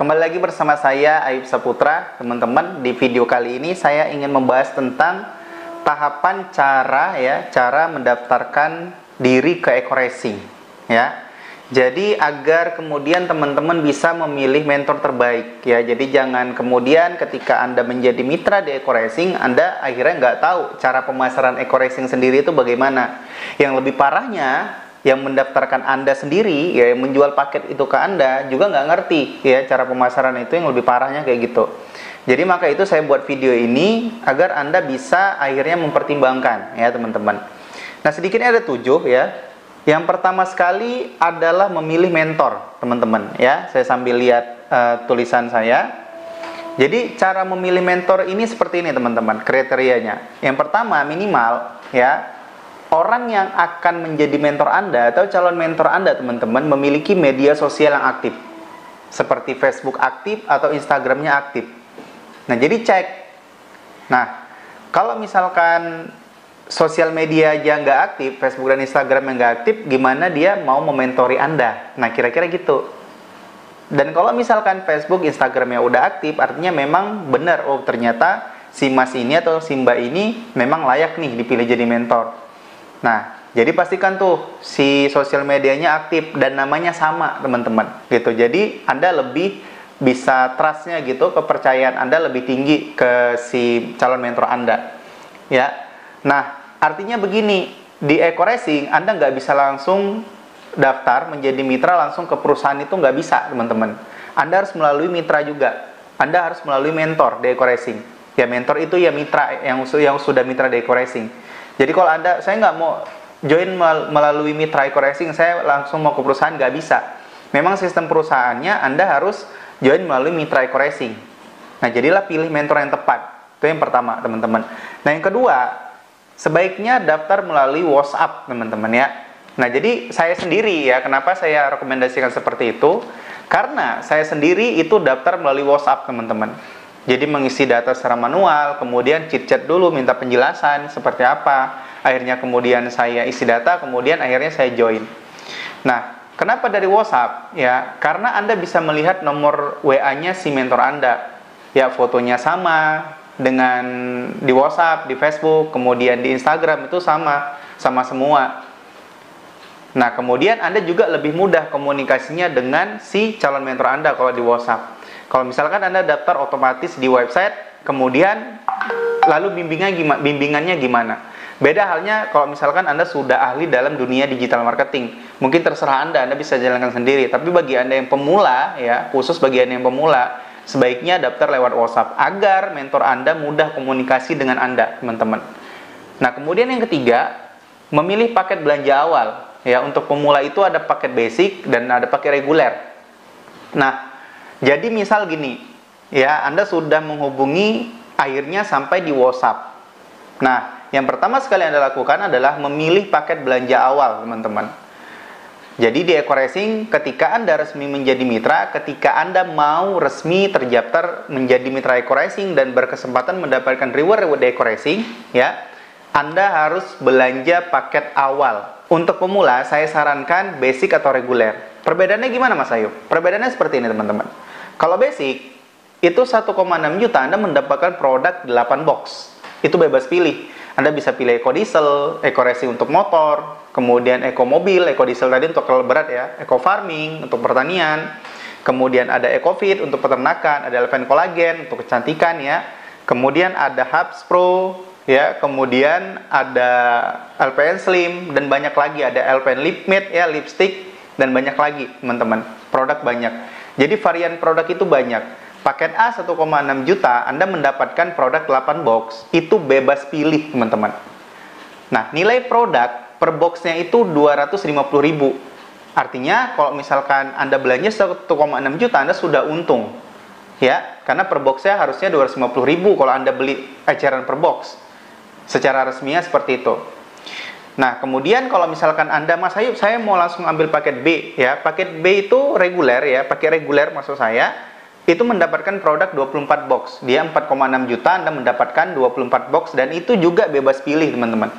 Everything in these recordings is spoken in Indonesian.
Kembali lagi bersama saya Ayub Saputra. Teman-teman, di video kali ini saya ingin membahas tentang tahapan cara mendaftarkan diri ke EcoRacing ya. Jadi agar kemudian teman-teman bisa memilih mentor terbaik ya. Jadi jangan kemudian ketika Anda menjadi mitra di EcoRacing, Anda akhirnya nggak tahu cara pemasaran EcoRacing sendiri itu bagaimana. Yang lebih parahnya, yang mendaftarkan Anda sendiri ya, yang menjual paket itu ke Anda juga nggak ngerti ya cara pemasaran itu, yang lebih parahnya kayak gitu. Jadi maka itu saya buat video ini agar Anda bisa akhirnya mempertimbangkan ya teman-teman. Nah, sedikitnya ada 7 ya. Yang pertama sekali adalah memilih mentor, teman-teman ya. Saya sambil lihat tulisan saya. Jadi cara memilih mentor ini seperti ini teman-teman, kriterianya. Yang pertama, minimal ya, orang yang akan menjadi mentor Anda atau calon mentor Anda teman-teman memiliki media sosial yang aktif, seperti Facebook aktif atau Instagramnya aktif. Nah, jadi cek. Nah, kalau misalkan sosial media aja nggak aktif, Facebook dan Instagram yang nggak aktif, gimana dia mau mementori Anda? Nah, kira-kira gitu. Dan kalau misalkan Facebook, Instagramnya udah aktif, artinya memang benar, oh ternyata si Mas ini atau si Mbak ini memang layak nih dipilih jadi mentor. Nah, jadi pastikan tuh si sosial medianya aktif dan namanya sama, teman-teman. Gitu. Jadi Anda lebih bisa trust-nya gitu, kepercayaan Anda lebih tinggi ke si calon mentor Anda. Ya. Nah, artinya begini, di EcoRacing Anda nggak bisa langsung daftar menjadi mitra langsung ke perusahaan, itu nggak bisa, teman-teman. Anda harus melalui mitra juga. Anda harus melalui mentor di EcoRacing. Ya, mentor itu ya mitra yang sudah mitra di EcoRacing. Jadi kalau saya nggak mau join melalui mitra EcoRacing, saya langsung mau ke perusahaan, nggak bisa. Memang sistem perusahaannya Anda harus join melalui mitra EcoRacing. Nah, jadilah pilih mentor yang tepat. Itu yang pertama, teman-teman. Nah, yang kedua, sebaiknya daftar melalui WhatsApp, teman-teman ya. Nah, jadi saya sendiri ya, kenapa saya rekomendasikan seperti itu? Karena saya sendiri itu daftar melalui WhatsApp, teman-teman. Jadi mengisi data secara manual, kemudian chit-chat dulu, minta penjelasan seperti apa. Akhirnya kemudian saya isi data, kemudian akhirnya saya join. Nah, kenapa dari WhatsApp? Ya, karena Anda bisa melihat nomor WA-nya si mentor Anda. Ya, fotonya sama dengan di WhatsApp, di Facebook, kemudian di Instagram itu sama semua. Nah, kemudian Anda juga lebih mudah komunikasinya dengan si calon mentor Anda kalau di WhatsApp. Kalau misalkan Anda daftar otomatis di website, kemudian lalu bimbingannya gimana? Beda halnya kalau misalkan Anda sudah ahli dalam dunia digital marketing. Mungkin terserah Anda bisa jalankan sendiri. Tapi bagi Anda yang pemula, ya, khusus bagi Anda yang pemula, sebaiknya daftar lewat WhatsApp agar mentor Anda mudah komunikasi dengan Anda, teman-teman. Nah, kemudian yang ketiga, memilih paket belanja awal. Ya, untuk pemula itu ada paket basic dan ada paket reguler. Nah, jadi misal gini, ya, Anda sudah menghubungi akhirnya sampai di WhatsApp. Nah, yang pertama sekali Anda lakukan adalah memilih paket belanja awal, teman-teman. Jadi di EcoRacing, ketika Anda resmi menjadi mitra, ketika Anda mau resmi terdaftar menjadi mitra EcoRacing dan berkesempatan mendapatkan reward di EcoRacing, ya, Anda harus belanja paket awal. Untuk pemula, saya sarankan basic atau reguler. Perbedaannya gimana, Mas Ayu? Perbedaannya seperti ini, teman-teman. Kalau basic, itu 1,6 juta Anda mendapatkan produk 8 box. Itu bebas pilih. Anda bisa pilih eco diesel, eco racing untuk motor, kemudian eco mobil, eco diesel tadi untuk kalau berat ya, eco farming untuk pertanian, kemudian ada eco fit untuk peternakan, ada Elven Collagen untuk kecantikan ya, kemudian ada Hubs Pro ya, kemudian ada LPN Slim dan banyak lagi, ada LPN Lip Matte ya, lipstick dan banyak lagi, teman-teman. Produk banyak. Jadi varian produk itu banyak. Paket A 1,6 juta, Anda mendapatkan produk 8 box, itu bebas pilih, teman-teman. Nah, nilai produk per boxnya itu 250.000. Artinya, kalau misalkan Anda belanja 1,6 juta, Anda sudah untung. Ya, karena per boxnya harusnya 250.000 kalau Anda beli eceran per box. Secara resminya seperti itu. Nah, kemudian kalau misalkan Anda, Mas Ayub, saya mau langsung ambil paket B, ya. Paket B itu reguler, ya. Paket reguler maksud saya, itu mendapatkan produk 24 box. Dia 4,6 juta, Anda mendapatkan 24 box, dan itu juga bebas pilih, teman-teman.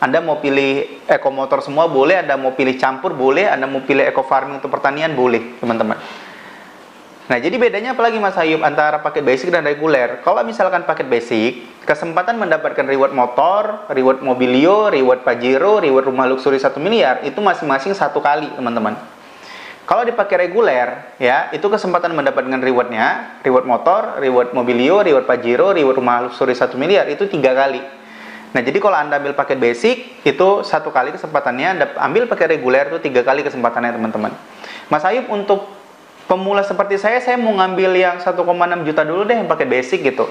Anda mau pilih eco motor semua boleh, Anda mau pilih campur boleh, Anda mau pilih eco farming untuk pertanian boleh, teman-teman. Nah, jadi bedanya apalagi Mas Ayub antara paket basic dan reguler? Kalau misalkan paket basic, kesempatan mendapatkan reward motor, reward mobilio, reward Pajero, reward rumah luxury 1 miliar, itu masing-masing 1 kali, teman-teman. Kalau dipakai reguler, ya, itu kesempatan mendapatkan rewardnya, reward motor, reward mobilio, reward Pajero, reward rumah luxury 1 miliar, itu 3 kali. Nah, jadi kalau Anda ambil paket basic, itu 1 kali kesempatannya, Anda ambil pakai reguler, itu 3 kali kesempatannya, teman-teman. Mas Ayub, untuk pemula seperti saya mau ngambil yang 1,6 juta dulu deh, yang paket basic gitu.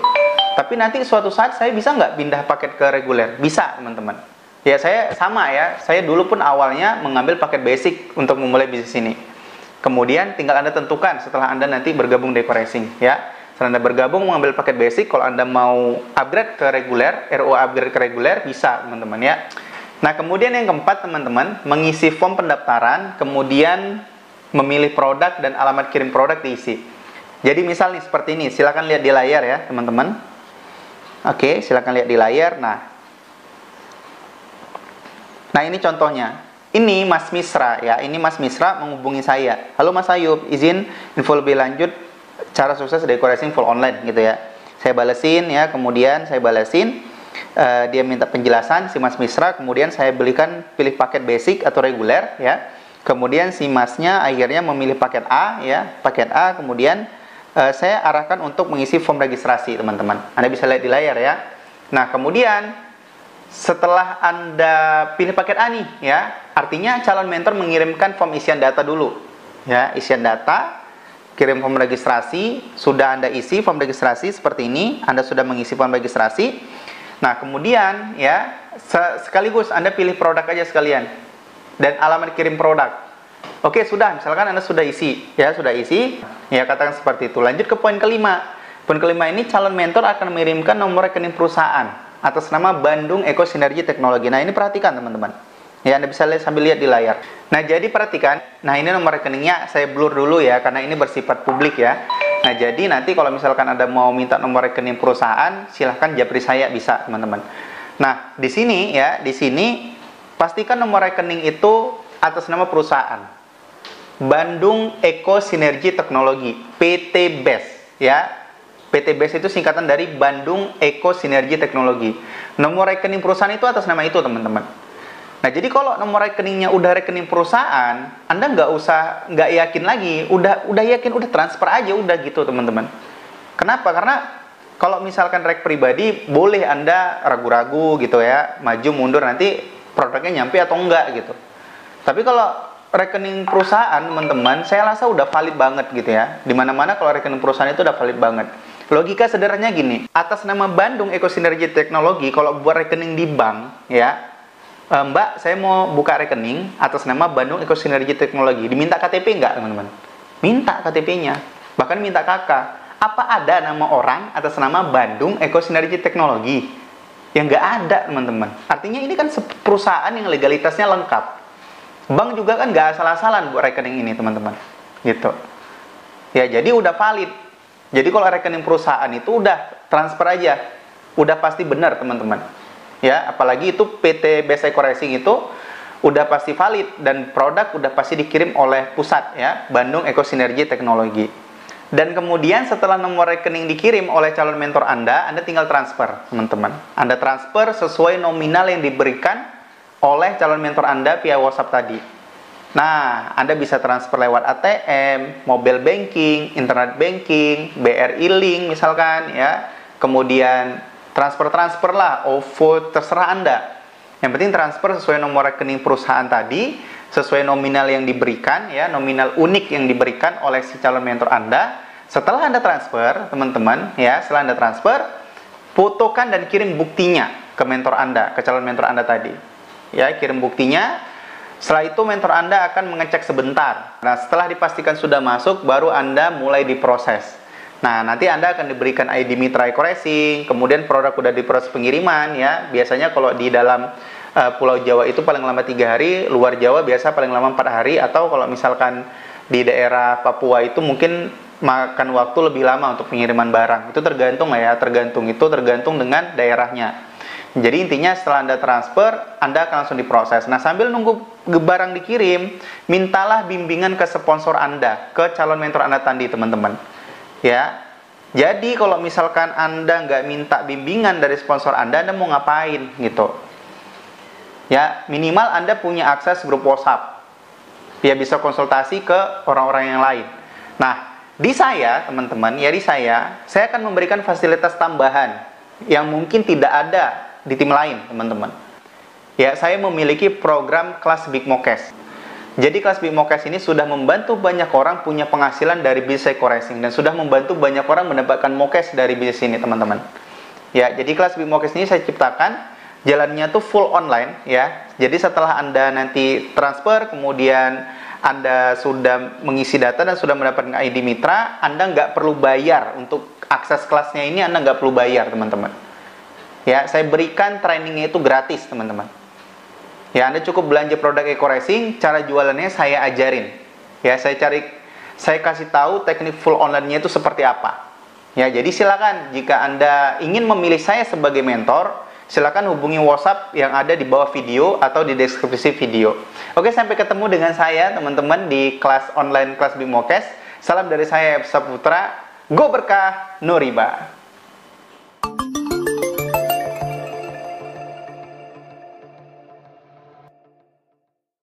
Tapi nanti suatu saat saya bisa nggak pindah paket ke reguler? Bisa, teman-teman. Ya, saya sama ya. Saya dulu pun awalnya mengambil paket basic untuk memulai bisnis ini. Kemudian tinggal Anda tentukan setelah Anda nanti bergabung di Eco-Racing, ya. Setelah Anda bergabung mengambil paket basic, kalau Anda mau upgrade ke reguler, RO upgrade ke reguler, bisa, teman-teman ya. Nah, kemudian yang keempat, teman-teman, mengisi form pendaftaran, kemudian memilih produk dan alamat kirim produk diisi. Jadi misal nih seperti ini, silakan lihat di layar ya teman-teman. Oke, silakan lihat di layar. Nah ini contohnya. Ini Mas Misra ya, ini Mas Misra menghubungi saya. Halo Mas Ayub, izin info lebih lanjut cara sukses Eco-Racing full online gitu ya. Saya balesin ya, kemudian saya balesin. Dia minta penjelasan si Mas Misra, kemudian saya belikan pilih paket basic atau reguler ya. Kemudian si masnya akhirnya memilih paket A ya, paket A. Kemudian saya arahkan untuk mengisi form registrasi, teman-teman. Anda bisa lihat di layar ya. Nah, kemudian setelah Anda pilih paket A nih ya, artinya calon mentor mengirimkan form isian data dulu. Ya, isian data, kirim form registrasi, sudah Anda isi form registrasi seperti ini, Anda sudah mengisi form registrasi. Nah, kemudian ya, sekaligus Anda pilih produk aja sekalian. Dan alamat kirim produk. Oke, sudah, misalkan Anda sudah isi, ya, katakan seperti itu. Lanjut ke poin kelima. Poin kelima ini calon mentor akan mengirimkan nomor rekening perusahaan atas nama Bandung Eko Sinergi Teknologi. Nah, ini perhatikan teman-teman. Ya, Anda bisa lihat sambil lihat di layar. Nah, jadi perhatikan. Nah, ini nomor rekeningnya saya blur dulu ya, karena ini bersifat publik ya. Nah, jadi nanti kalau misalkan Anda mau minta nomor rekening perusahaan, silahkan japri saya, bisa teman-teman. Nah, di sini ya, pastikan nomor rekening itu atas nama perusahaan. Bandung Eko Sinergi Teknologi, PT BES ya. PT BES itu singkatan dari Bandung Eko Sinergi Teknologi. Nomor rekening perusahaan itu atas nama itu, teman-teman. Nah, jadi kalau nomor rekeningnya udah rekening perusahaan, Anda nggak yakin lagi, udah yakin, udah transfer aja, udah gitu, teman-teman. Kenapa? Karena kalau misalkan rek pribadi, boleh Anda ragu-ragu gitu ya, maju mundur, nanti produknya nyampe atau enggak gitu. Tapi kalau rekening perusahaan, teman-teman, saya rasa udah valid banget gitu ya. Dimana-mana kalau rekening perusahaan itu udah valid banget. Logika sederhananya gini, atas nama Bandung Eko Sinergi Teknologi, kalau buat rekening di bank ya, Mbak, saya mau buka rekening atas nama Bandung Eko Sinergi Teknologi, diminta KTP enggak, teman-teman? Minta KTP-nya, bahkan minta KK. Apa ada nama orang atas nama Bandung Eko Sinergi Teknologi? Yang nggak ada, teman-teman. Artinya ini kan perusahaan yang legalitasnya lengkap. Bank juga kan nggak asal-asalan buat rekening ini, teman-teman. Gitu. Ya, jadi udah valid. Jadi kalau rekening perusahaan itu udah transfer aja. Udah pasti benar, teman-teman. Ya, apalagi itu PT BES Eco-Racing itu udah pasti valid dan produk udah pasti dikirim oleh pusat ya, Bandung Eko Sinergi Teknologi. Dan kemudian setelah nomor rekening dikirim oleh calon mentor Anda tinggal transfer, teman-teman. Anda transfer sesuai nominal yang diberikan oleh calon mentor Anda via WhatsApp tadi. Nah, Anda bisa transfer lewat ATM, mobile banking, internet banking, BRI Link misalkan ya. Kemudian transfer lah, OVO, terserah Anda. Yang penting transfer sesuai nomor rekening perusahaan tadi, sesuai nominal yang diberikan ya, nominal unik yang diberikan oleh si calon mentor Anda. Setelah Anda transfer, teman-teman ya, setelah Anda transfer, fotokan dan kirim buktinya ke mentor Anda, ke calon mentor Anda tadi. Ya, kirim buktinya. Setelah itu mentor Anda akan mengecek sebentar. Nah, setelah dipastikan sudah masuk, baru Anda mulai diproses. Nah, nanti Anda akan diberikan ID Mitra Eco-Racing, kemudian produk udah diproses pengiriman ya. Biasanya kalau di dalam Pulau Jawa itu paling lama 3 hari, luar Jawa biasa paling lama 4 hari, atau kalau misalkan di daerah Papua itu mungkin makan waktu lebih lama untuk pengiriman barang. Itu tergantung ya, tergantung dengan daerahnya. Jadi intinya setelah Anda transfer, Anda akan langsung diproses. Nah, sambil nunggu barang dikirim, mintalah bimbingan ke sponsor Anda, ke calon mentor Anda tadi, teman-teman. Ya, jadi kalau misalkan Anda nggak minta bimbingan dari sponsor Anda mau ngapain gitu? Ya, minimal Anda punya akses grup WhatsApp. Ya, bisa konsultasi ke orang-orang yang lain. Nah, di saya, teman-teman, ya di saya akan memberikan fasilitas tambahan yang mungkin tidak ada di tim lain, teman-teman. Ya, saya memiliki program kelas Big Mokes. Jadi kelas Big Mokes ini sudah membantu banyak orang punya penghasilan dari bisnis eco racing dan sudah membantu banyak orang mendapatkan mokes dari bisnis ini, teman-teman. Ya, jadi kelas Big Mokes ini saya ciptakan jalannya tuh full online ya. Jadi setelah Anda nanti transfer, kemudian Anda sudah mengisi data dan sudah mendapatkan ID Mitra, Anda nggak perlu bayar untuk akses kelasnya ini, Anda nggak perlu bayar, teman-teman. Ya, saya berikan trainingnya itu gratis, teman-teman. Ya, Anda cukup belanja produk eco racing, cara jualannya saya ajarin. Ya, saya kasih tahu teknik full online-nya itu seperti apa. Ya, jadi silakan jika Anda ingin memilih saya sebagai mentor, silakan hubungi WhatsApp yang ada di bawah video atau di deskripsi video. Oke, sampai ketemu dengan saya, teman-teman, di kelas online kelas Big Mokes. Salam dari saya, Epsa Putra. Go berkah, no riba.